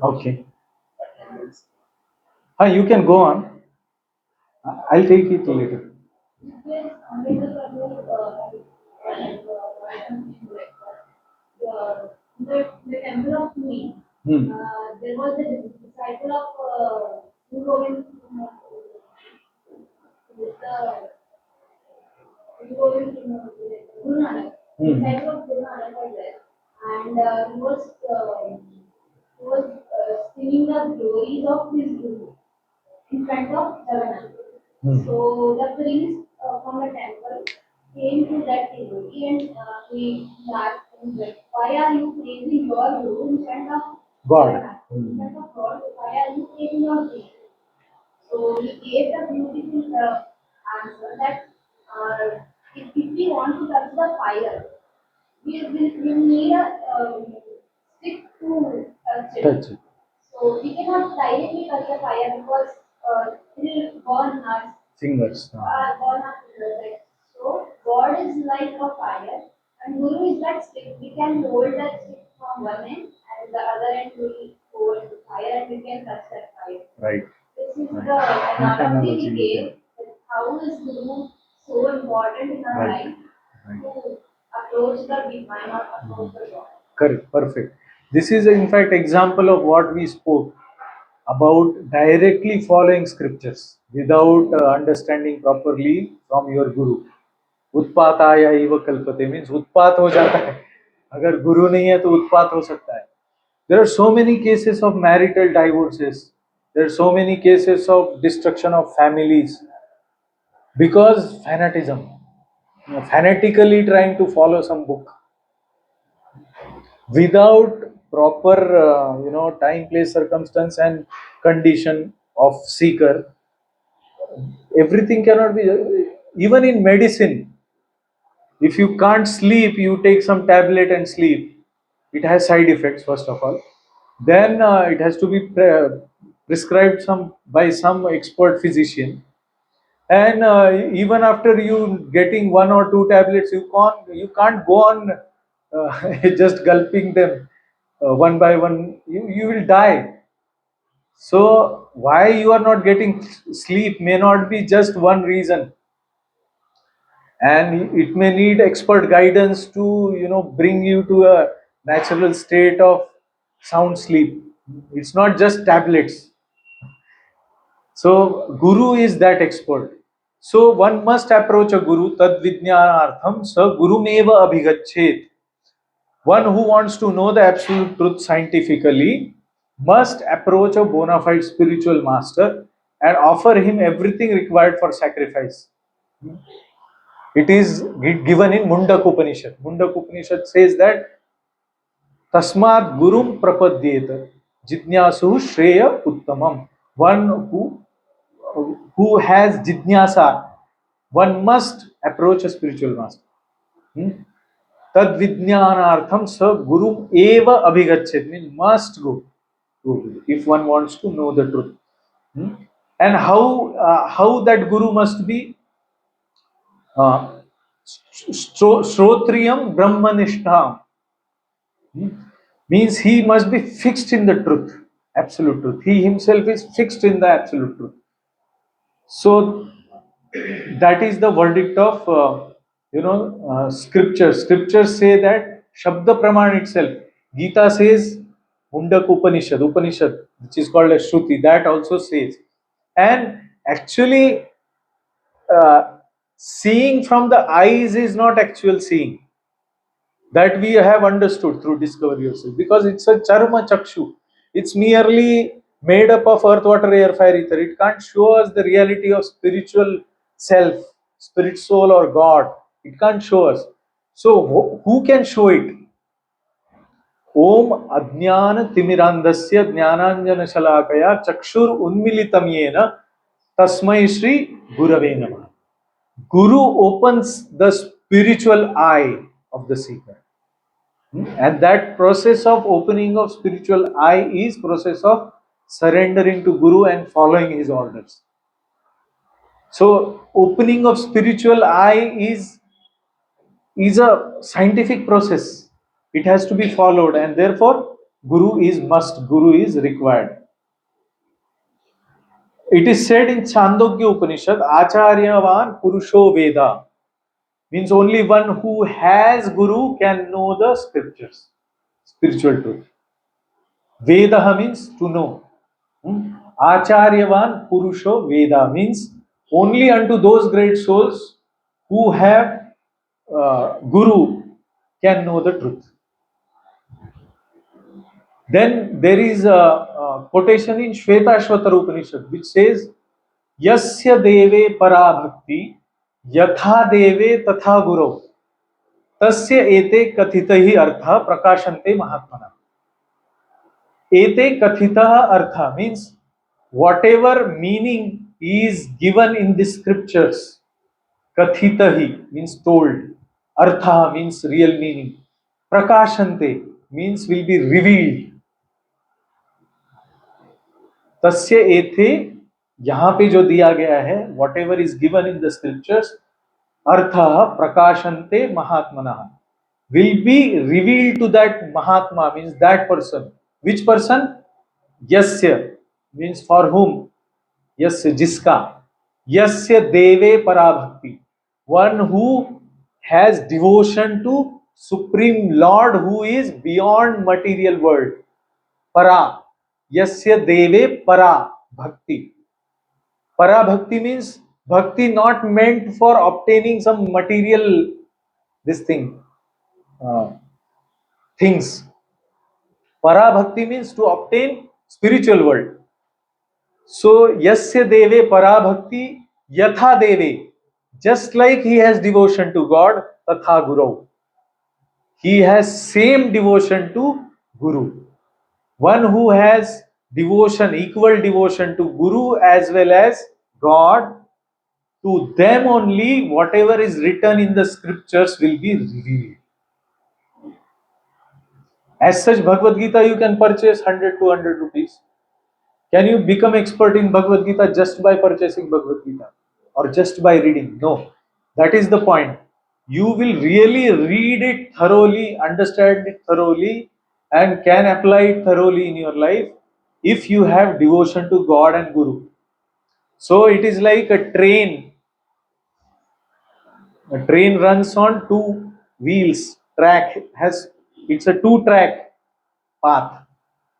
Okay. You can go on. I'll take it later. The temple of Pune, there was a disciple of Guru Govind, Guru Nanak, disciple of Guru Nanak was there, and he was singing the glories of his Guru in front of Jagannath. So the priest from the temple came to that devotee and he asked him, like, why are you praising your Guru in front of God? In front of God, why are you praising your Guru? So he gave the beautiful answer that if we want to touch the fire, we need a stick to touch it. So we cannot directly touch the fire because it will burn us. Fingers. Burn our fingers. Right? So God is like a fire and Guru is like stick. We can hold that stick from one end and the other end will hold the fire and we can touch that fire. Right. This is the analogy he gave. How is Guru so important in our life to approach the divine or approach the God? Correct, perfect. This is in fact example of what we spoke about, directly following scriptures without understanding properly from your guru. उत्पाताय इव कल्पते means उत्पात हो जाता है, अगर गुरु नहीं है तो उत्पात हो सकता है. There are so many cases of marital divorces. There are so many cases of destruction of families because fanatism, fanatically trying to follow some book without proper time, place, circumstance and condition of seeker. Everything cannot be, even in medicine, if you can't sleep, you take some tablet and sleep. It has side effects first of all, then it has to be prescribed by some expert physician, and even after you getting one or two tablets, you can't go on just gulping them one by one. You will die. So why you are not getting sleep may not be just one reason, and it may need expert guidance to bring you to a natural state of sound sleep. It's not just tablets. So guru is that expert. So one must approach a guru. Tad vijnanartham sa gurumeva abhigachet. One who wants to know the absolute truth scientifically must approach a bona fide spiritual master and offer him everything required for sacrifice. It is given in Mundak Upanishad. Mundak Upanishad says that Tasmat Gurum Prapadyeta Jitnyasu Shreya Uttamam. One who has jitnyasa, one must approach a spiritual master. Tad vijnanartham sa gurum eva abhigachet means must go if one wants to know the truth. And how that guru must be? Shrotriyam Brahmanishtam means he must be fixed in the truth, absolute truth. He himself is fixed in the absolute truth. So that is the verdict of scriptures. Scriptures say that Shabda Praman itself. Gita says Mundak Upanishad, which is called as Shruti, that also says. And actually, seeing from the eyes is not actual seeing. That we have understood through discovery yourself, because it's a charma chakshu. It's merely made up of earth, water, air, fire, ether. It can't show us the reality of spiritual self, spirit, soul, or God. It can't show us. So who can show it? Om Adnyana Timirandasya Jnananjana Shalakaya Chakshur Unmilitam Yena Tasmai Shri Gurave Namah. Guru opens the spiritual eye of the seeker. And that process of opening of spiritual eye is process of surrendering to Guru and following his orders. So opening of spiritual eye is a scientific process. It has to be followed, and therefore Guru is must, Guru is required. It is said in Chandogya Upanishad, Acharyavan Purusho Veda. Means only one who has Guru can know the scriptures, spiritual truth. Vedaha means to know. Acharyavan Purusho Veda means only unto those great souls who have Guru can know the truth. Then there is a quotation in Shvetashvatar Upanishad which says, Yasya deve para bhakti yatha deve tatha guru tasya ete kathitahi artha prakashante mahatmana. Ete kathitaha artha means whatever meaning is given in the scriptures. Kathitahi means told. Artha means real meaning. Prakashante means will be revealed. तस्य एथे यहाँ पे जो दिया गया है whatever is given in the scriptures अर्थ प्रकाशन्ते महात्मना will be revealed to that महात्मा means that person which person यस्य मीन्स फॉर हुम यस्य जिसका यस्य देवे पराभक्ति one who has devotion to supreme lord who is beyond material world परा Yasya deve para bhakti. Para bhakti means bhakti not meant for obtaining some material things. Para bhakti means to obtain spiritual world. So yasya deve para bhakti yatha deve, just like he has devotion to God, tatha guru. He has same devotion to Guru. One who has devotion, equal devotion to Guru as well as God, to them only whatever is written in the scriptures will be revealed. As such, Bhagavad-Gita you can purchase 100 to 100 rupees. Can you become expert in Bhagavad-Gita just by purchasing Bhagavad-Gita or just by reading? No. That is the point. You will really read it thoroughly, understand it thoroughly, and can apply it thoroughly in your life if you have devotion to God and Guru. So it is like a train. A train runs on two wheels. It's a two-track path.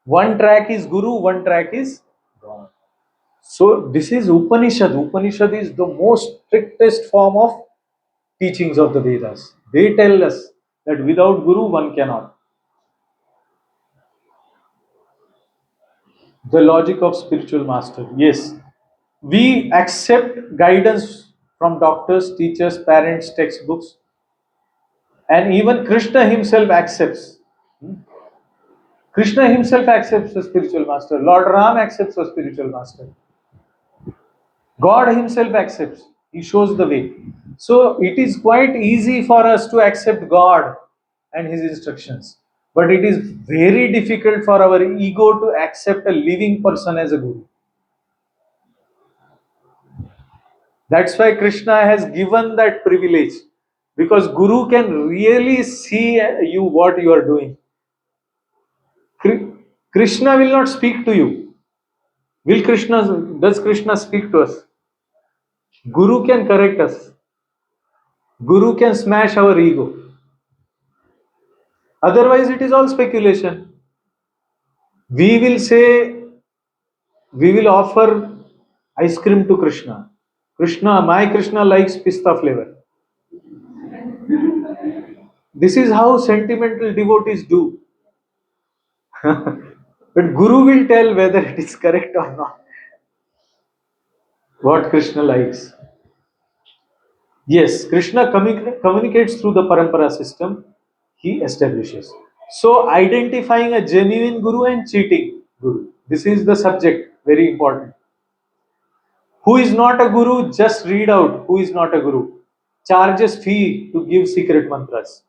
One track is Guru, one track is God. So this is Upanishad. Upanishad is the most strictest form of teachings of the Vedas. They tell us that without Guru one cannot. The logic of spiritual master. Yes, we accept guidance from doctors, teachers, parents, textbooks, and even Krishna himself accepts. Krishna himself accepts a spiritual master. Lord Ram accepts a spiritual master. God himself accepts. He shows the way. So it is quite easy for us to accept God and his instructions. But it is very difficult for our ego to accept a living person as a guru. That's why Krishna has given that privilege. Because Guru can really see you what you are doing. Krishna will not speak to you. Does Krishna speak to us? Guru can correct us. Guru can smash our ego. Otherwise, it is all speculation. We will say, we will offer ice cream to Krishna. My Krishna likes pista flavor. This is how sentimental devotees do. But Guru will tell whether it is correct or not. What Krishna likes. Yes, Krishna communicates through the parampara system he establishes. So, identifying a genuine Guru and cheating Guru. This is the subject, very important. Who is not a Guru? Just read out who is not a Guru. Charges fee to give secret mantras.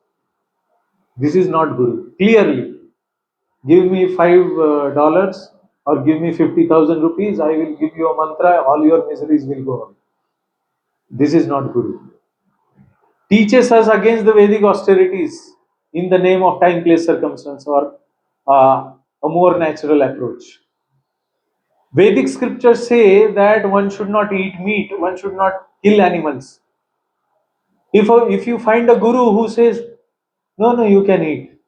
This is not Guru. Clearly, give me $5 or give me 50,000 rupees, I will give you a mantra, all your miseries will go away. This is not Guru. Teaches us against the Vedic austerities in the name of time, place, circumstance, or a more natural approach. Vedic scriptures say that one should not eat meat, one should not kill animals. If you find a guru who says, no, no, you can eat,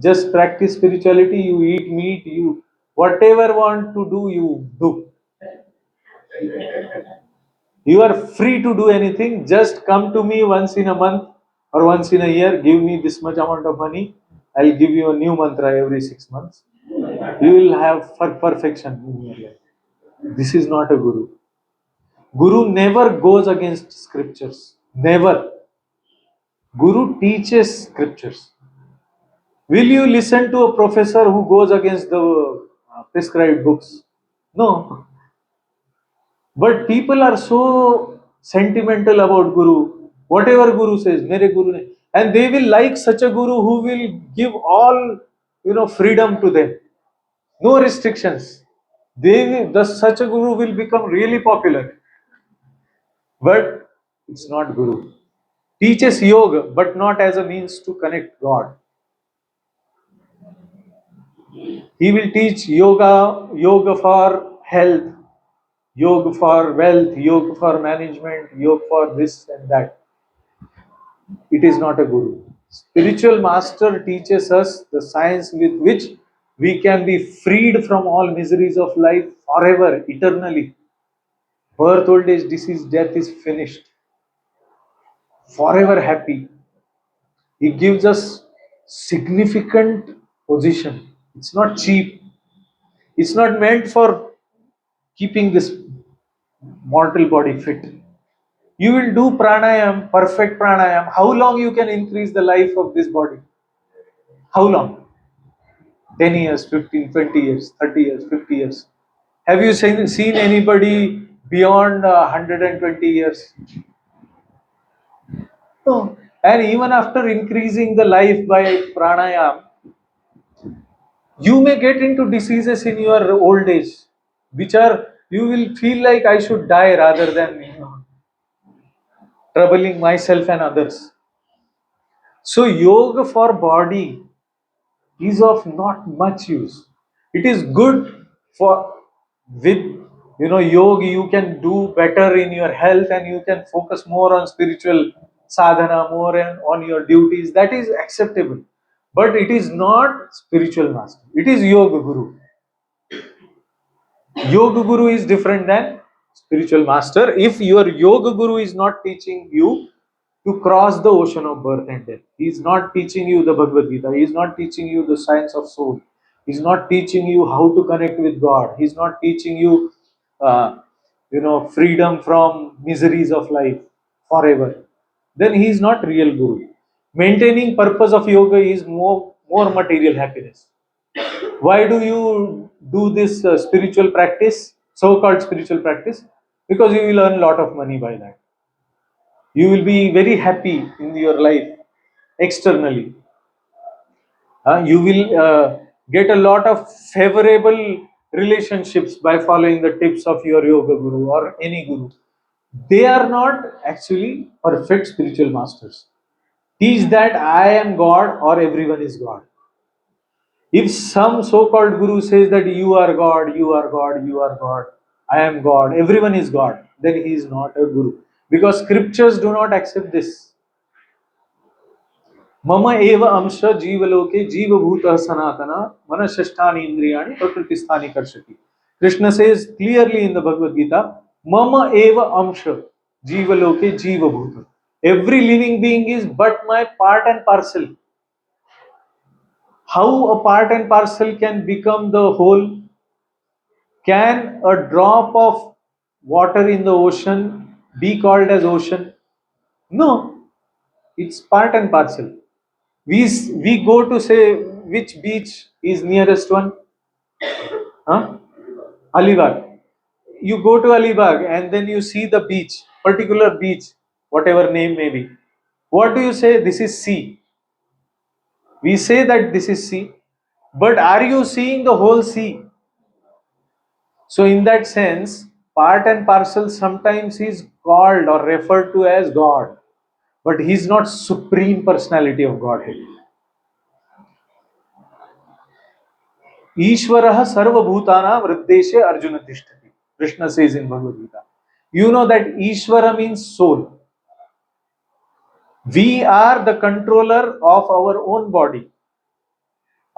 just practice spirituality, you eat meat, you whatever want to do, you do. You are free to do anything, just come to me once in a month or once in a year, give me this much amount of money, I'll give you a new mantra every 6 months. You will have perfection in your life. This is not a guru. Guru never goes against scriptures. Never. Guru teaches scriptures. Will you listen to a professor who goes against the prescribed books? No. But people are so sentimental about Guru. Whatever Guru says, mere Guru ne. And they will like such a Guru who will give all freedom to them. No restrictions. Such a Guru will become really popular. But it's not Guru. Teaches yoga, but not as a means to connect God. He will teach yoga for health, yoga for wealth, yoga for management, yoga for this and that. It is not a guru. Spiritual master teaches us the science with which we can be freed from all miseries of life forever, eternally. Birth, old age, disease, death is finished. Forever happy. He gives us significant position. It's not cheap. It's not meant for keeping this mortal body fit. You will do pranayam, perfect pranayam. How long you can increase the life of this body? How long? 10 years, 15, 20 years, 30 years, 50 years. Have you seen anybody beyond 120 years? No. And even after increasing the life by pranayam, you may get into diseases in your old age, which are, you will feel like I should die rather than troubling myself and others. So yoga for body is of not much use. It is good for, with yoga you can do better in your health and you can focus more on spiritual sadhana, more on your duties. That is acceptable. But it is not spiritual master. It is yoga guru. Yoga guru is different than spiritual master. If your yoga guru is not teaching you to cross the ocean of birth and death, he is not teaching you the Bhagavad-Gita, he is not teaching you the science of soul, he is not teaching you how to connect with God, he is not teaching you, freedom from miseries of life forever, then he is not real guru. Maintaining purpose of yoga is more material happiness. Why do you do this spiritual practice, so-called spiritual practice? Because you will earn a lot of money by that. You will be very happy in your life externally. You will get a lot of favorable relationships by following the tips of your yoga guru or any guru. They are not actually perfect spiritual masters. Teach that I am God or everyone is God. If some so-called guru says that you are God, you are God, you are God, I am God, everyone is God, then he is not a guru. Because scriptures do not accept this. Mama eva amsha jivaloke jivabhuta sanatana manashasthani indriyani prakritisthani karshati. Krishna says clearly in the Bhagavad-Gita, Mama eva amsha jivaloke jivabhuta. Every living being is but my part and parcel. How a part and parcel can become the whole? Can a drop of water in the ocean be called as ocean? No, it's part and parcel. We go to say which beach is nearest one? Huh? Alibag. You go to Alibag and then you see the beach, particular beach, whatever name may be. What do you say? This is sea. We say that this is sea, but are you seeing the whole sea? So in that sense, part and parcel sometimes is called or referred to as God, but he is not supreme personality of Godhead. Ishvaraha sarvabhutanam hrideshe Arjuna tishtati. Krishna says in Bhagavad-Gita. You know that Ishvara means soul. We are the controller of our own body.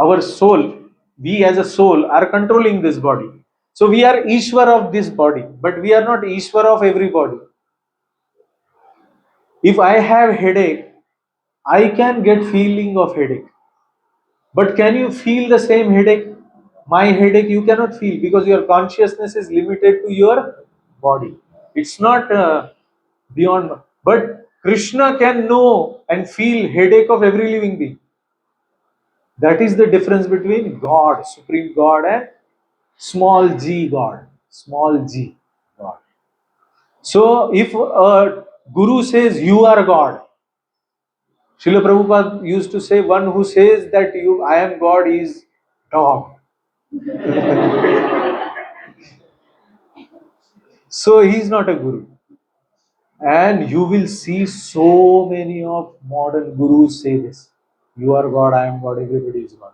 Our soul, we as a soul are controlling this body. So we are Ishvar of this body, but we are not Ishvar of every body. If I have headache, I can get feeling of headache. But can you feel the same headache? My headache you cannot feel because your consciousness is limited to your body. It's not beyond. But Krishna can know and feel headache of every living being. That is the difference between God, Supreme God, and small g God. Small g God. So if a guru says you are God, Srila Prabhupada used to say, one who says that I am God is dog. So he is not a guru. And you will see so many of modern gurus say this. You are God, I am God, everybody is God.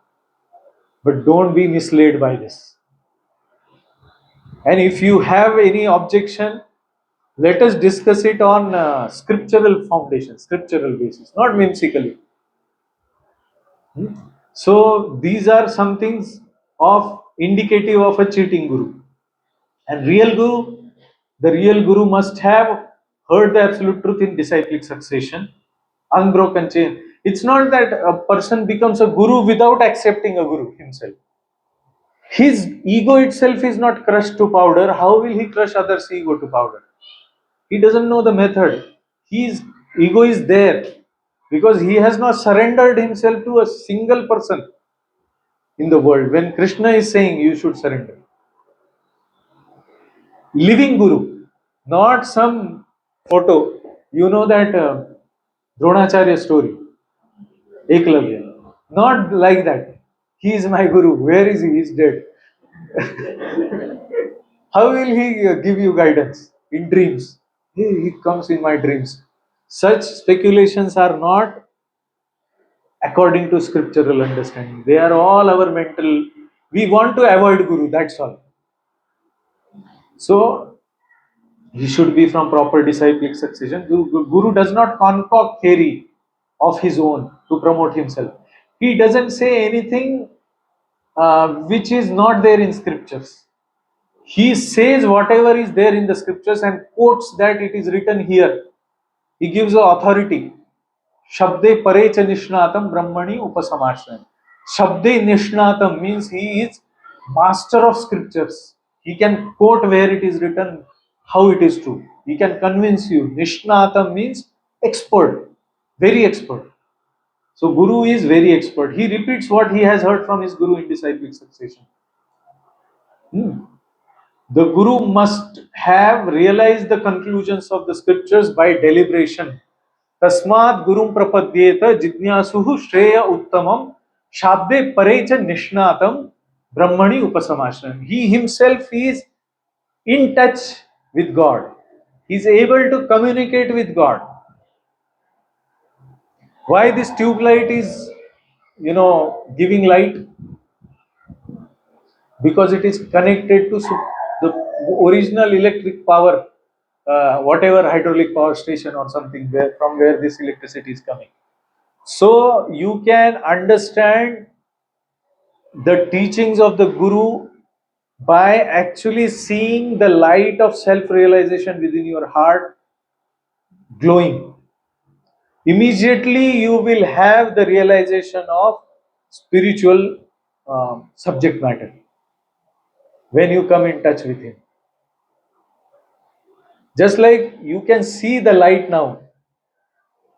But don't be misled by this. And if you have any objection, let us discuss it on scriptural foundation, scriptural basis, not whimsically. So these are some things of indicative of a cheating guru. And the real guru must have heard the absolute truth in disciplic succession, unbroken chain. It's not that a person becomes a guru without accepting a guru himself. His ego itself is not crushed to powder. How will he crush others' ego to powder? He doesn't know the method. His ego is there because he has not surrendered himself to a single person in the world. When Krishna is saying you should surrender, living guru, not some photo. You know that Dronacharya story, Eklavya. Not like that. He is my guru. Where is he? He is dead. How will he give you guidance in dreams? He comes in my dreams. Such speculations are not according to scriptural understanding. They are all our mental. We want to avoid guru. That's all. So he should be from proper disciplic succession. Guru does not concoct theory of his own to promote himself. He doesn't say anything which is not there in scriptures. He says whatever is there in the scriptures and quotes that it is written here. He gives the authority. Shabde parecha nishnatam brahmani upasamashram. Shabde nishnatam means he is master of scriptures. He can quote where it is written, how it is true. He can convince you. Nishnatam means expert, very expert. So Guru is very expert. He repeats what he has heard from his Guru in disciplic succession. The Guru must have realized the conclusions of the scriptures by deliberation. Tasmat Gurum Prapadyeta Jidnyasuhu Shreya Uttamam Shabde Parecha Nishnatam Brahmani Upasamashram. He himself is in touch with God. He is able to communicate with God. Why this tube light is, giving light? Because it is connected to the original electric power, whatever hydraulic power station or something from where this electricity is coming. So you can understand the teachings of the Guru by actually seeing the light of self-realization within your heart glowing. Immediately you will have the realization of spiritual subject matter when you come in touch with him. Just like you can see the light now,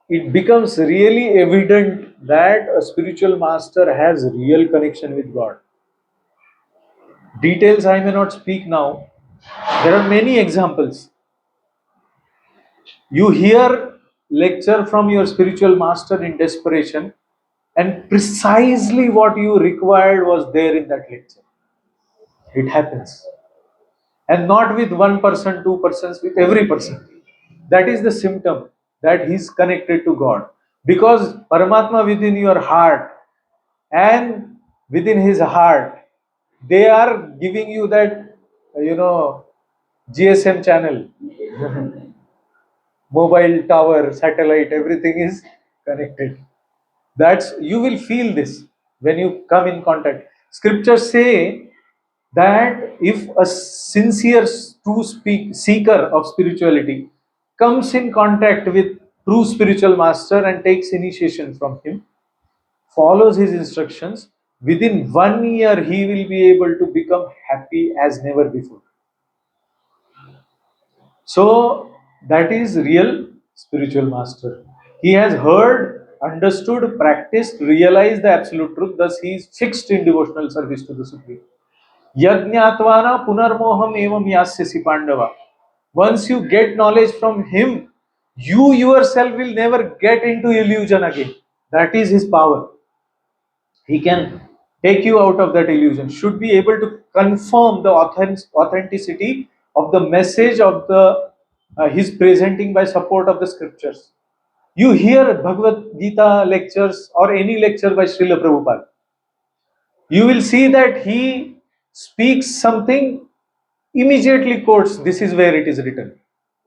it becomes really evident that a spiritual master has real connection with God. Details I may not speak now. There are many examples. You hear lecture from your spiritual master in desperation, and precisely what you required was there in that lecture. It happens. And not with one person, two persons, with every person. That is the symptom that he is connected to God. Because Paramatma within your heart and within his heart They are giving you that, GSM channel, mobile tower, satellite, everything is connected. That's, you will feel this when you come in contact. Scriptures say that if a sincere true seeker of spirituality comes in contact with true spiritual master and takes initiation from him, follows his instructions, within 1 year he will be able to become happy as never before. So that is real spiritual master. He has heard, understood, practiced, realized the absolute truth, thus he is fixed in devotional service to the Supreme. Yajnatvana punarmoham evam yasyasi pandava. Once you get knowledge from him, you yourself will never get into illusion again. That is his power. He can take you out of that illusion. Should be able to confirm the authenticity of the message of the his presenting by support of the scriptures. You hear Bhagavad-Gita lectures or any lecture by Srila Prabhupada, you will see that he speaks something, immediately quotes, this is where it is written.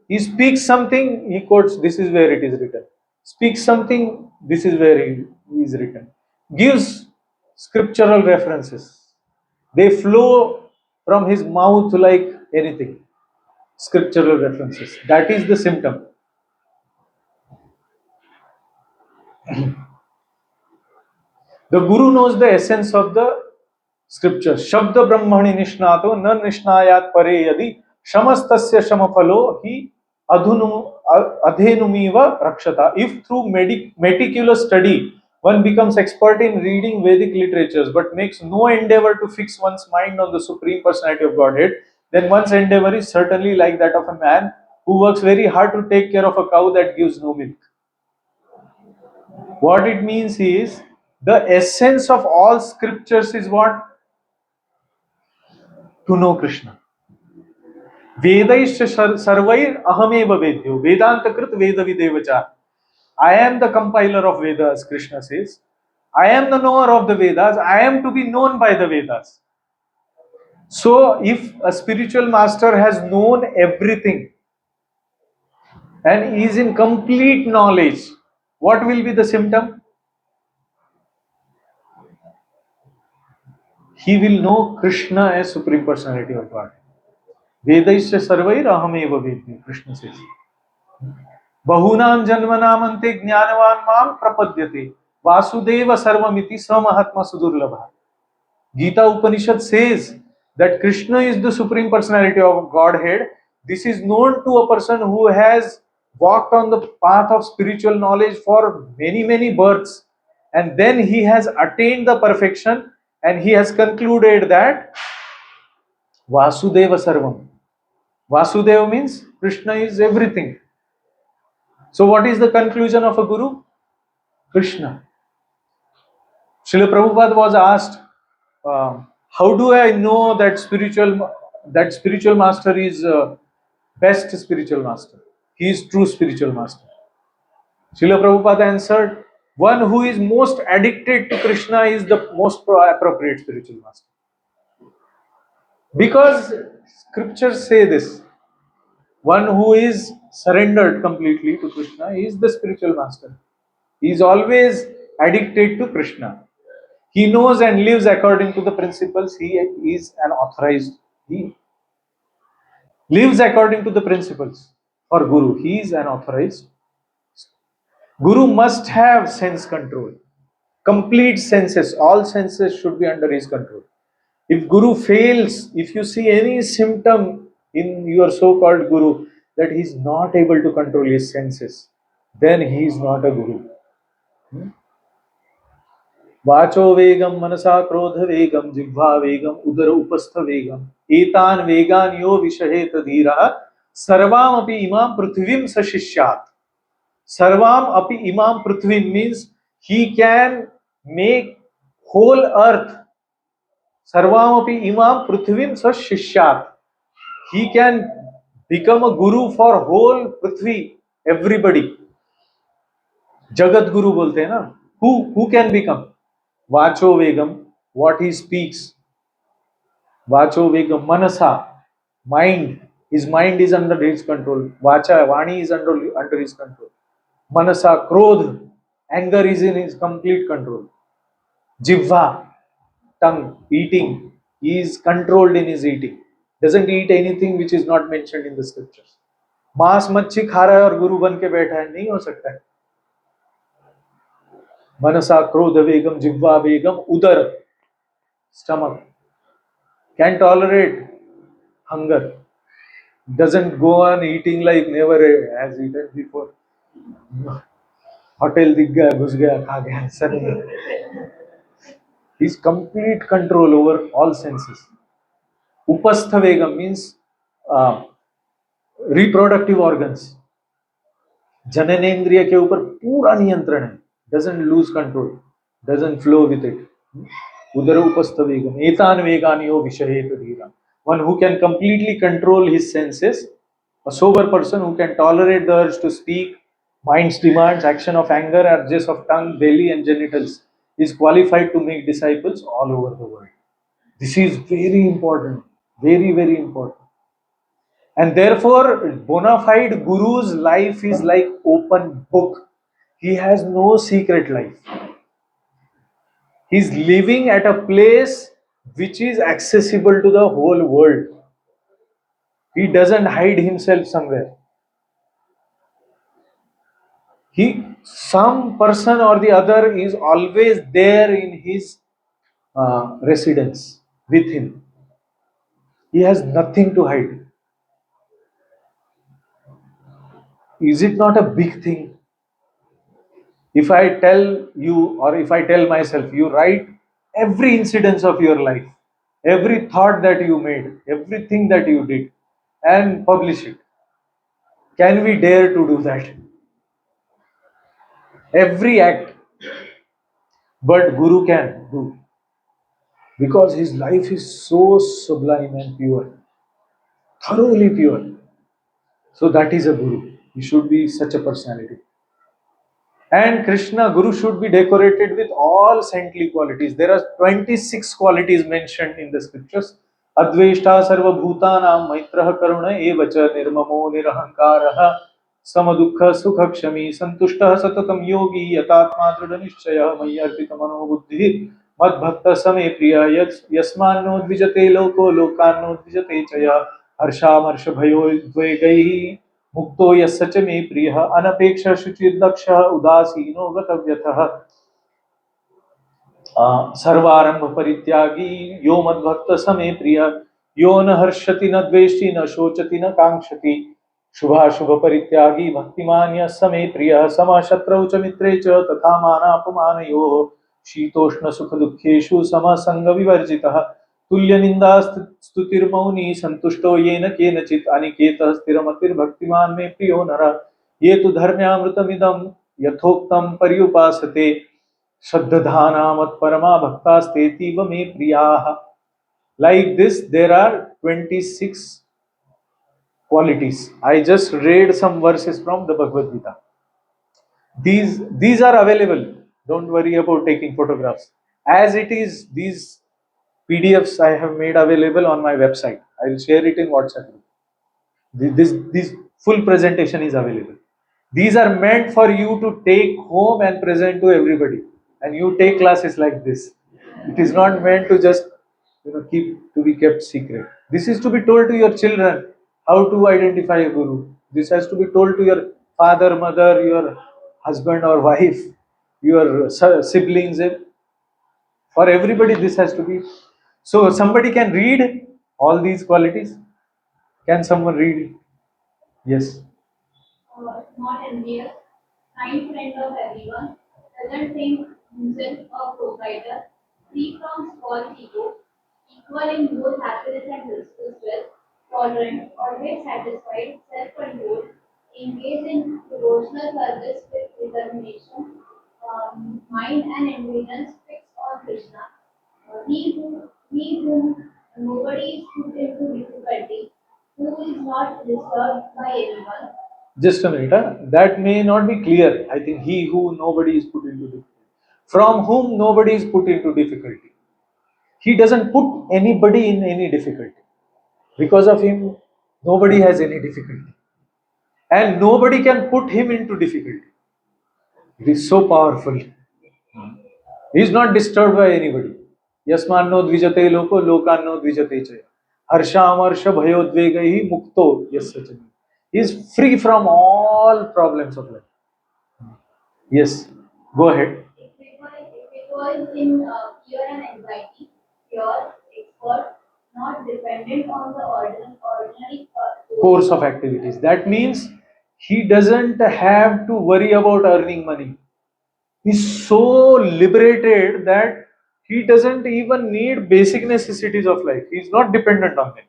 He speaks something, he quotes, this is where it is written. Speaks something, this is where it is written. Gives scriptural references. They flow from his mouth like anything. Scriptural references. That is the symptom. The Guru knows the essence of the scripture. Shabda Brahmani Nishnato na Nishnayat Pare Yadi Shamastasya Shamafalo hi Adhenumiva Rakshata. If through meticulous study one becomes expert in reading Vedic literatures but makes no endeavor to fix one's mind on the Supreme Personality of Godhead, then one's endeavor is certainly like that of a man who works very hard to take care of a cow that gives no milk. What it means is, the essence of all scriptures is what? To know Krishna. Vedaischa sarvair ahameva vedyo. Vedanta krit veda videvacha. I am the compiler of Vedas, Krishna says. I am the knower of the Vedas. I am to be known by the Vedas. So, if a spiritual master has known everything and is in complete knowledge, what will be the symptom? He will know Krishna as Supreme Personality of God. Vedaisya sarvair ahameva vedmi, Krishna says. Bahunam janmanamante jnanavan mam prapadyate vasudeva sarvamiti samahatma sudurlabha. Gita Upanishad says that Krishna is the Supreme Personality of Godhead. This is known to a person who has walked on the path of spiritual knowledge for many, many births. And then he has attained the perfection and he has concluded that Vasudeva Sarvam. Vasudeva means Krishna is everything. So what is the conclusion of a guru? Krishna. Srila Prabhupada was asked, how do I know that spiritual master is best spiritual master? He is true spiritual master. Srila Prabhupada answered, one who is most addicted to Krishna is the most appropriate spiritual master. Because scriptures say this, one who is surrendered completely to Krishna is the spiritual master. He is always addicted to Krishna. He knows and lives according to the principles. He is an authorized. He lives according to the principles. For Guru, he is an authorized. Guru must have sense control. Complete senses. All senses should be under his control. If Guru fails, if you see any symptom in your so-called Guru that he is not able to control his senses, then he is not a Guru. वाचो वेगम मनसा क्रोध वेगम जिह्वा वेगम उदर उपस्थ वेगम एतान वेगान यो विषहेत धीरः सर्वाम अपि इमाम पृथ्वीम सशिष्यात्. Sarvam api imam prithvi means he can make whole earth. Sarvam api imam prithvim sashishyat. He can become a guru for whole prithvi, everybody. Jagat guru bolte हैं ना. Who can become? Vacho vegam, what he speaks. Vacho vegam manasa, mind. His mind is under his control. Vacha, Vani is under his control. Manasa, Krodh, anger is in his complete control. Jivva, tongue, eating, he is controlled in his eating. Doesn't eat anything which is not mentioned in the scriptures. मांस मच्छी खा रहा है और गुरु बन के बैठा है, नहीं हो सकता है. मनसा क्रोध वेगम जिह्वा वेगम उदर, stomach, can tolerate hunger, doesn't go on eating like never has eaten before. Hotel दिख गया, घुस गया, खा गया, ऐसा नहीं है. He's complete control over all senses. Upastha vegam means reproductive organs. जननेंद्रिय के ऊपर पूरा नियंत्रण है, doesn't lose control, doesn't flow with it. उदर उपस्थ वेगम एतान वेगानियो विषयेत धीरा. One who can completely control his senses, a sober person who can tolerate the urge to speak, mind's demands, action of anger, urges of tongue, belly and genitals, is qualified to make disciples all over the world. This is very important, very, very important. And therefore, bona fide guru's life is like open book. He has no secret life. He's living at a place which is accessible to the whole world. He doesn't hide himself somewhere. Some person or the other is always there in his residence with him. He has nothing to hide. Is it not a big thing? If I tell you, or if I tell myself, you write every incidence of your life, every thought that you made, everything that you did, and publish it. Can we dare to do that? Every act. But Guru can do. Because his life is so sublime and pure. Thoroughly pure. So that is a Guru. He should be such a personality. And Krishna, Guru should be decorated with all saintly qualities. There are 26 qualities mentioned in the scriptures. Adveshta sarva bhutanam maitraha karuna evacha nirmamo nirahankaraha samadukha sukha kshami santushtaha satatam yogi yatatma dhrida nishchaya mayyarpita mano buddhi madbhakta same priya yasmanno dvijate loko lokanno dvijate chaya harshamarsha bhayo dvegaihi मुक्तो यस्य च मे प्रियः अनपेक्ष शुचिर्दक्षः उदासीनो गतव्यथः सर्वारंभ परित्यागी यो मद्भक्त समे प्रिय यो न हर्षति न द्वेष्टि न शोचति न कांक्षति शुभाशुभ परित्यागी भक्तिमान यस्य मे प्रियः समशत्रौ च मित्रे च तथा मानापमानयोः शीतोष्ण सुख दुःखेषु समसंग विवर्जितः तुल्य निंदा स्तुतिर्मौनी संतुष्टो येन केनचित् अनिकेतः स्थिरमतिर्भक्तिमान मे प्रियो नरः ये तु धर्म्यामृतमिदं यथोक्तं पर्युपासते श्रद्धाना मत्परमा भक्तास्तेतीव मे प्रियाः. Like this, there are 26 qualities. I just read some verses from the Bhagavad-Gita. These are available. Don't worry about taking photographs. As it is, these PDFs I have made available on my website. I will share it in WhatsApp. This full presentation is available. These are meant for you to take home and present to everybody. And you take classes like this. It is not meant to just be kept secret. This is to be told to your children how to identify a guru. This has to be told to your father, mother, your husband or wife, your siblings. For everybody, this has to be. So somebody can read all these qualities. Can someone read it? Yes. Not envious, kind friend of everyone, doesn't think himself a provider, free from false ego, equal in both happiness and distress, tolerant, always satisfied, self-controlled, engaged in devotional service with determination, mind and endurance fixed on Krishna. He whom nobody is put into difficulty, who is not disturbed by anyone. Just a minute. That may not be clear. I think he who nobody is put into difficulty. From whom nobody is put into difficulty. He doesn't put anybody in any difficulty. Because of him, nobody has any difficulty. And nobody can put him into difficulty. It is so powerful. He is not disturbed by anybody. Yasmanno dvijate loko lokanno dvijate chaya. Harshamarsha bhayodvegahi mukto yassachani. He is free from all problems of life. Yes, go ahead. If it was in fear and anxiety, pure, expert, not dependent on the ordinary Course of activities. That means he doesn't have to worry about earning money. He's so liberated that he doesn't even need basic necessities of life. He's not dependent on them.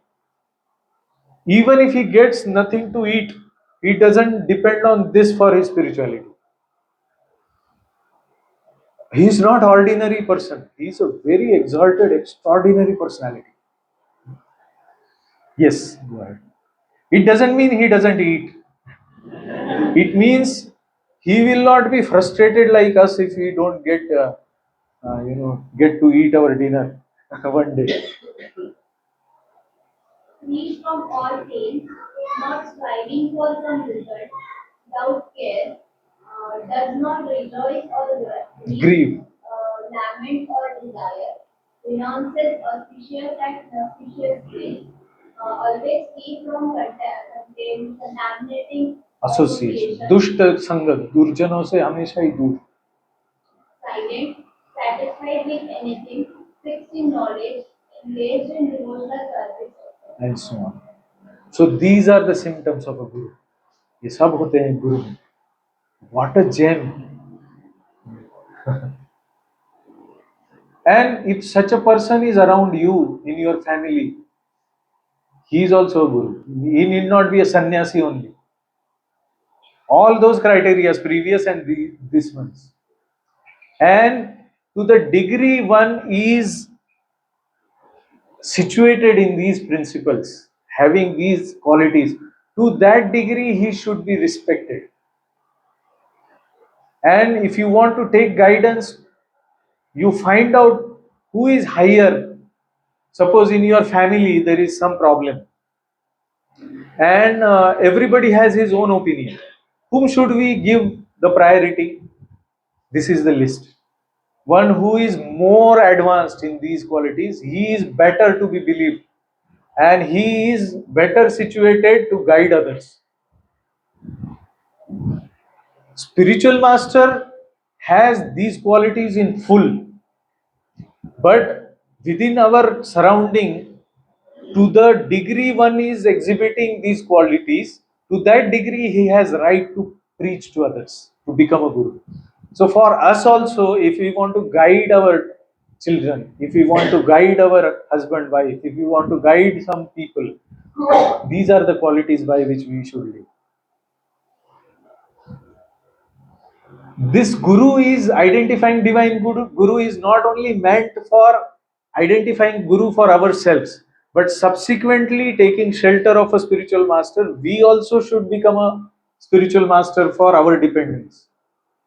Even if he gets nothing to eat, he doesn't depend on this for his spirituality. He is not ordinary person. He is a very exalted, extraordinary personality. Yes, go ahead. It doesn't mean he doesn't eat. It means he will not be frustrated like us if we don't get to eat our dinner one day. free from all pain, not striving for some result, without care, does not rejoice or Grieve. lament or desire, renounces auspicious and inauspicious ways, always free from contaminating association दुष्ट संगत दुर्जनों से हमेशा ही दूर silent, satisfied with anything, fixed in knowledge, engaged in devotional service. and so on. So these are the symptoms of a guru. ये सब होते हैं गुरु में. What a gem! And if such a person is around you in your family, he is also a guru. He need not be a sannyasi only. All those criteria, previous and this ones. And to the degree one is situated in these principles, having these qualities, to that degree he should be respected. And if you want to take guidance, you find out who is higher. Suppose in your family there is some problem, and everybody has his own opinion. Whom should we give the priority? This is the list. One who is more advanced in these qualities, he is better to be believed, and he is better situated to guide others. Spiritual master has these qualities in full, but within our surrounding, to the degree one is exhibiting these qualities, to that degree he has right to preach to others, to become a guru. So for us also, if we want to guide our children, if we want to guide our husband, wife, if we want to guide some people, these are the qualities by which we should live. This guru is identifying divine guru. Guru is not only meant for identifying guru for ourselves, but subsequently taking shelter of a spiritual master, we also should become a spiritual master for our dependents.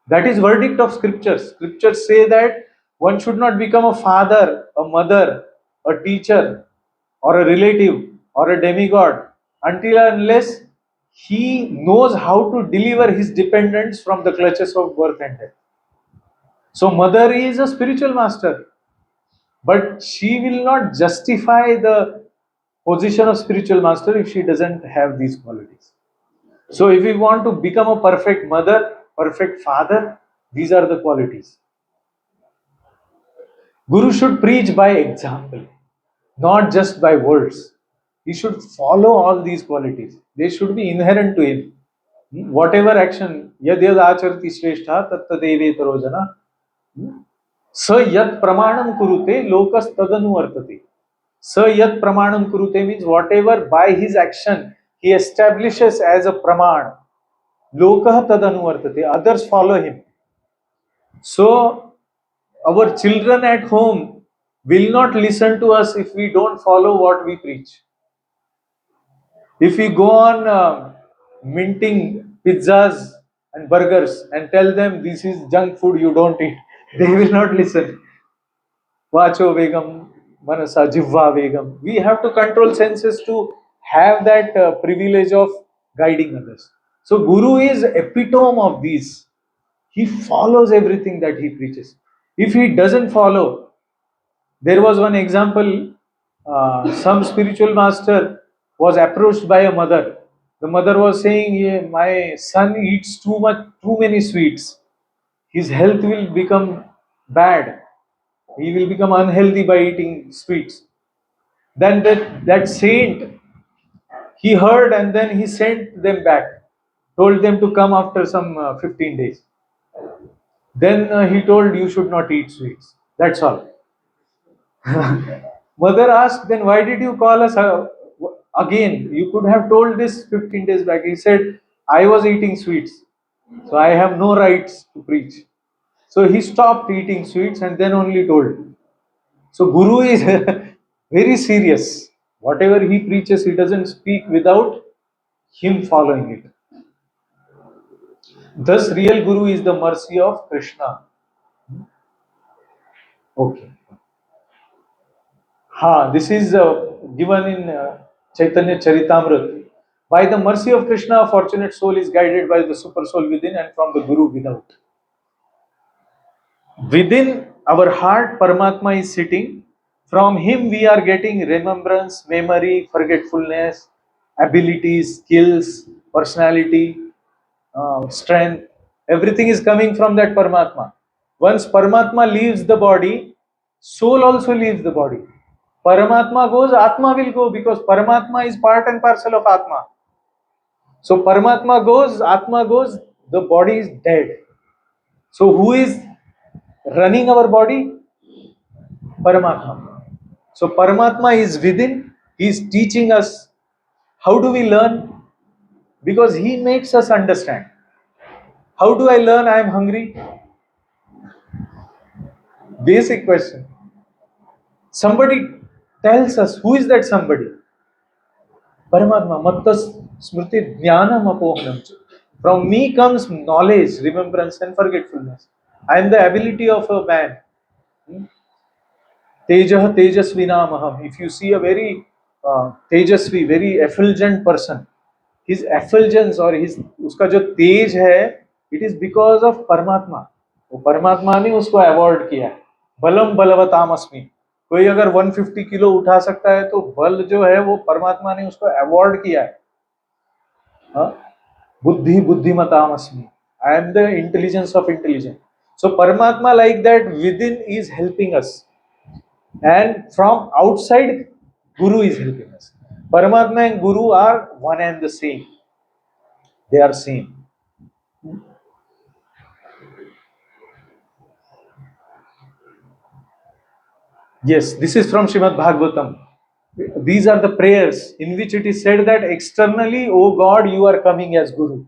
That is verdict of scriptures. Scriptures say that one should not become a father, a mother, a teacher, or a relative, or a demigod until and unless he knows how to deliver his dependents from the clutches of birth and death. So mother is a spiritual master, but she will not justify the position of spiritual master if she doesn't have these qualities. So if we want to become a perfect mother, perfect father, these are the qualities. Guru should preach by example, not just by words. He should follow all these qualities. They should be inherent to him. Whatever action, yad yad acharati shrestha tat tadevetaro jana, sa yat pramanam kurute lokas tadanu artate. Sa yat pramanam kurute means whatever by his action he establishes as a praman, lokah tadanu artate, others follow him. So our children at home will not listen to us if we don't follow what we preach. If we go on minting pizzas and burgers and tell them this is junk food, you don't eat, they will not listen. Vacho Begum, manasa jivva vegam. We have to control senses to have that privilege of guiding others. So Guru is epitome of these. He follows everything that he preaches. If he doesn't follow, there was one example, some spiritual master was approached by a mother. The mother was saying, "Yeah, my son eats too many sweets. His health will become bad. He will become unhealthy by eating sweets." Then that saint, he heard and then he sent them back, told them to come after some 15 days. Then he told, "You should not eat sweets." That's all. Mother asked, "Then why did you call us again? You could have told this 15 days back." He said, "I was eating sweets, so I have no rights to preach." So he stopped eating sweets and then only told. So Guru is very serious. Whatever he preaches, he doesn't speak without him following it. Thus, real Guru is the mercy of Krishna. Okay. This is given in Chaitanya Charitamrita. By the mercy of Krishna, a fortunate soul is guided by the super soul within and from the Guru without. Within our heart, Paramatma is sitting. From him, we are getting remembrance, memory, forgetfulness, abilities, skills, personality, strength. Everything is coming from that Paramatma. Once Paramatma leaves the body, soul also leaves the body. Paramatma goes, Atma will go, because Paramatma is part and parcel of Atma. So Paramatma goes, Atma goes, the body is dead. So who is running our body? Paramatma. So Paramatma is within, he is teaching us. How do we learn? Because he makes us understand. How do I learn I am hungry? Basic question. Somebody tells us, who is that somebody? Paramatma, mattas smriti jnanam apohanam. From me comes knowledge, remembrance and forgetfulness. I am the ability of a man. Tejah tejasvinamaham. If you see a very tejasvi, very effulgent person, his effulgence or his उसका जो तेज है, it is because of परमात्मा. वो परमात्मा ने उसको award किया है. बलम बलवतामस्मि. कोई अगर 150 किलो उठा सकता है तो बल जो है वो परमात्मा ने उसको अवॉर्ड किया है. बुद्धि बुद्धिमतामस्मि. I am the intelligence of intelligence. So Paramatma like that within is helping us. And from outside, Guru is helping us. Paramatma and Guru are one and the same. They are same. Yes, this is from Srimad Bhagavatam. These are the prayers in which it is said that externally, oh God, you are coming as Guru.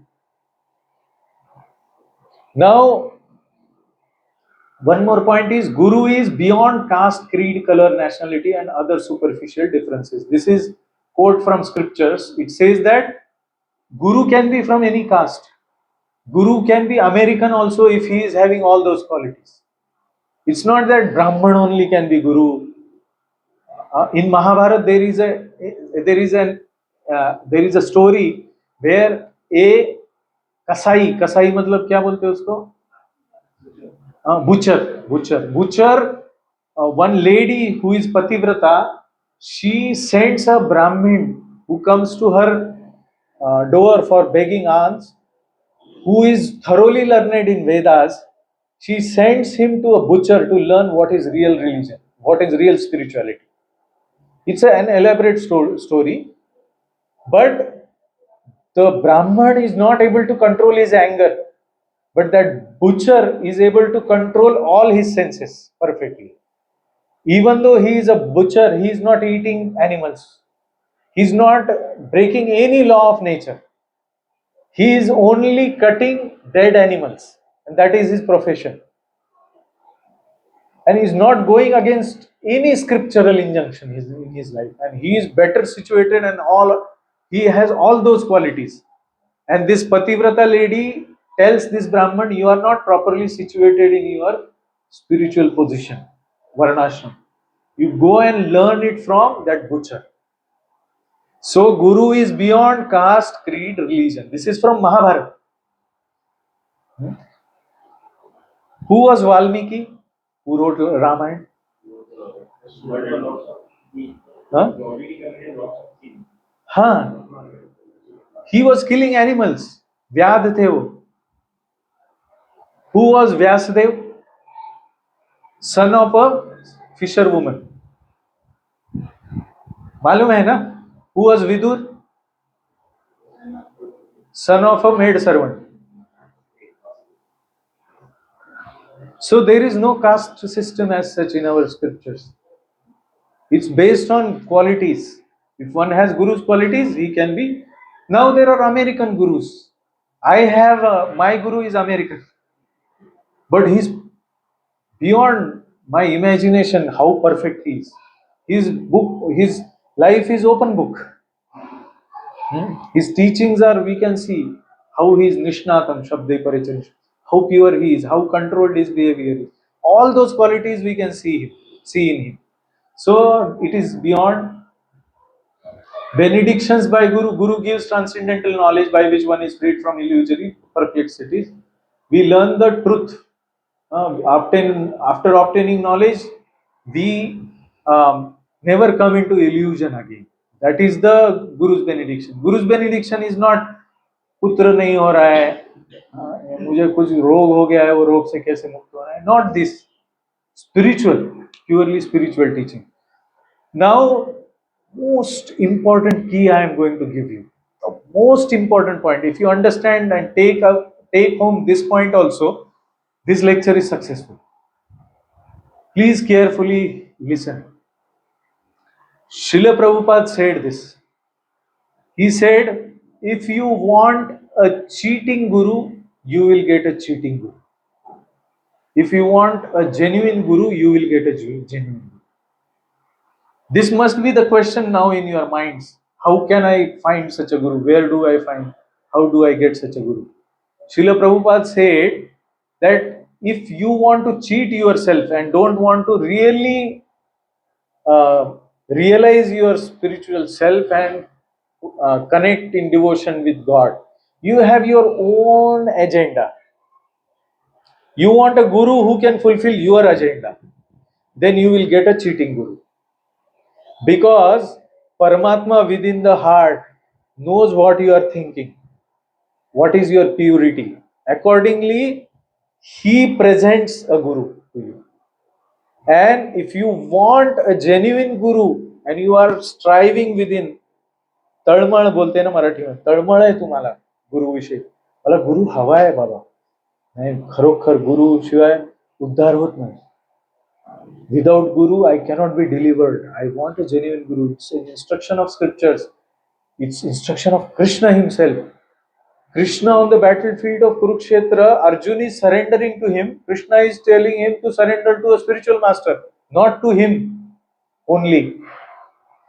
Now, one more point is Guru is beyond caste, creed, color, nationality and other superficial differences. This is quote from scriptures. It says that Guru can be from any caste. Guru can be American also if he is having all those qualities. It's not that Brahman only can be Guru. In Mahabharata there is a story where a Kasai मतलब क्या बोलते हैं उसको? Butcher. One lady who is Pativrata, she sends a Brahmin who comes to her door for begging alms, who is thoroughly learned in Vedas. She sends him to a butcher to learn what is real religion, what is real spirituality. It's an elaborate story, but the Brahman is not able to control his anger, but that butcher is able to control all his senses perfectly. Even though he is a butcher, he is not eating animals. He is not breaking any law of nature. He is only cutting dead animals, and that is his profession. And he is not going against any scriptural injunction in his life. And he is better situated and he has all those qualities. And this Pativrata lady tells this Brahman, you are not properly situated in your spiritual position, Varnashram. You go and learn it from that butcher. So Guru is beyond caste, creed, religion. This is from Mahabharata. Who was Valmiki? Who wrote Ramayana? Huh? Huh. He was killing animals. Vyad the wo. Who was Vyasadev? Son of a fisherwoman. मालूम है ना? Who was Vidur? Son of a maid servant. So there is no caste system as such in our scriptures. It's based on qualities. If one has Guru's qualities, he can be. Now there are American Gurus. I have my Guru is American, but he's beyond my imagination how perfect he is. His life is open book. His teachings are, we can see how he is Nishnatam, Shabde Parichan, how pure he is, how controlled his behavior is. All those qualities we can see in him. So it is beyond. Benedictions by Guru. Guru gives transcendental knowledge by which one is freed from illusory perplexities. We learn the truth. After obtaining knowledge, we never come into illusion again. That is the Guru's benediction. Guru's benediction is not पुत्र नहीं हो रहा है, मुझे कुछ रोग हो गया है, वो रोग से कैसे मुक्त होना है. Not this. Spiritual, purely spiritual teaching. Now, most important key I am going to give you. The most important point. If you understand and take home this point also, this lecture is successful. Please carefully listen. Srila Prabhupada said this. He said, if you want a cheating guru, you will get a cheating guru. If you want a genuine guru, you will get a genuine guru. This must be the question now in your minds. How can I find such a guru? Where do I find? How do I get such a guru? Srila Prabhupada said that if you want to cheat yourself and don't want to really realize your spiritual self and connect in devotion with God, you have your own agenda. You want a guru who can fulfill your agenda, then you will get a cheating guru. Because Paramatma within the heart knows what you are thinking, what is your purity. Accordingly, he presents a guru to you. And if you want a genuine guru and you are striving within, तळमळ बोलते ना मराठी में, तळमळ आहे तुम्हाला गुरु विषयी, मला गुरु हवा आहे बाबा, नाही खरोखर गुरु शिवाय उद्धार होत नाही. Without Guru, I cannot be delivered. I want a genuine Guru. It's an instruction of scriptures. It's instruction of Krishna himself. Krishna on the battlefield of Kurukshetra, Arjuna is surrendering to him. Krishna is telling him to surrender to a spiritual master, not to him only.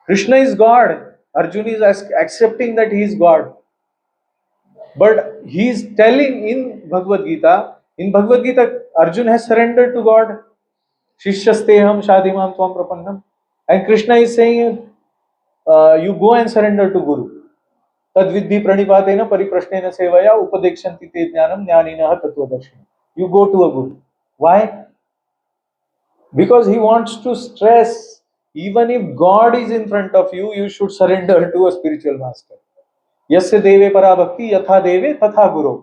Krishna is God. Arjuna is accepting that he is God. But he is telling in Bhagavad-Gita, Arjuna has surrendered to God. Shishyasteham shadimam tvam prapannam. And Krishna is saying, you go and surrender to Guru. Tadvidhi pranipatena pariprashnena sevaya upadekshanti te jnanam jnaninaha tattvadarshina. You go to a Guru. Why? Because he wants to stress, even if God is in front of you, you should surrender to a spiritual master. Yasya deve para bhakti yatha deve tatha guru.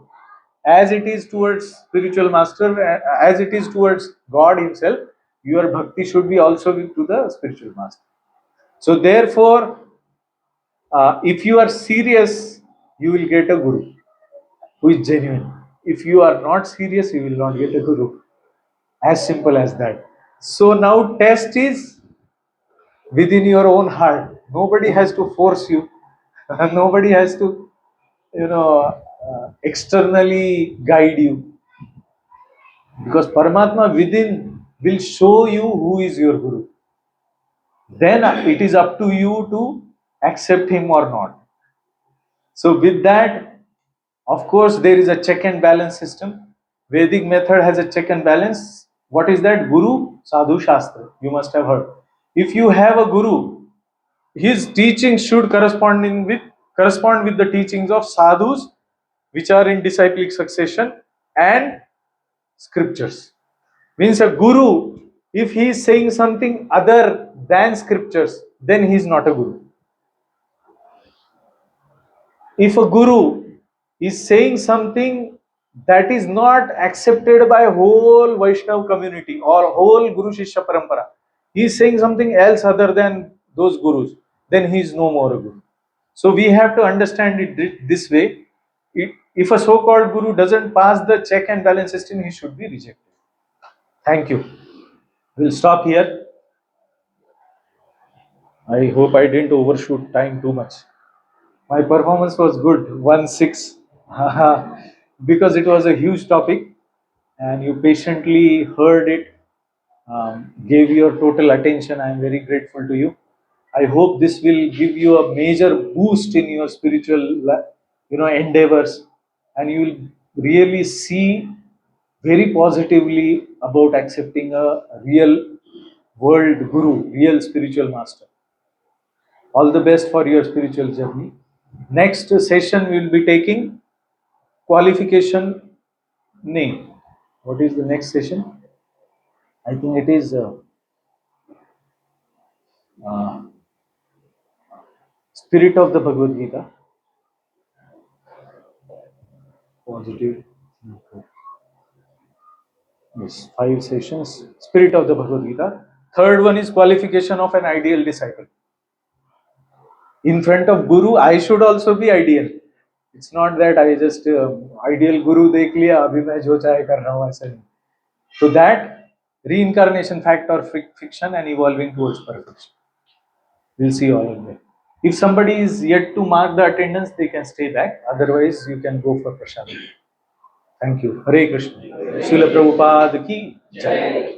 As it is towards spiritual master, as it is towards God himself, your bhakti should be also to the spiritual master. So therefore, if you are serious, you will get a guru who is genuine. If you are not serious, you will not get a guru. As simple as that. So now test is within your own heart. Nobody has to force you. Nobody has to, externally guide you. Because Paramatma within will show you who is your Guru. Then it is up to you to accept him or not. So with that, of course, there is a check and balance system. Vedic method has a check and balance. What is that? Guru, Sadhu, Shastra. You must have heard. If you have a guru, his teachings should correspond with the teachings of sadhus, which are in disciplic succession, and scriptures. Means a guru, if he is saying something other than scriptures, then he is not a guru. If a guru is saying something that is not accepted by whole Vaishnav community or whole Guru Shishya Parampara, he is saying something else other than those gurus, then he is no more a guru. So we have to understand it this way. If a so-called guru doesn't pass the check and balance system, he should be rejected. Thank you. We'll stop here. I hope I didn't overshoot time too much. My performance was good, 1-6, because it was a huge topic and you patiently heard it, gave your total attention. I am very grateful to you. I hope this will give you a major boost in your spiritual, endeavors, and you will really see very positively about accepting a real world guru, real spiritual master. All the best for your spiritual journey. Next session we will be taking qualification name. What is the next session? I think it is Spirit of the Bhagavad-Gita. Positive. Yes, 5 sessions. Spirit of the Bhagavad-Gita. Third one is qualification of an ideal disciple. In front of Guru, I should also be ideal. It's not that I just ideal Guru dekh liya, abhi main jo chahe kar raha hu, aisa nahi. So that reincarnation, fact or fiction, and evolving towards perfection. We'll see all of that. If somebody is yet to mark the attendance, they can stay back. Otherwise, you can go for prasad. Thank you. Hare Krishna. Srila Prabhupada ki Jai.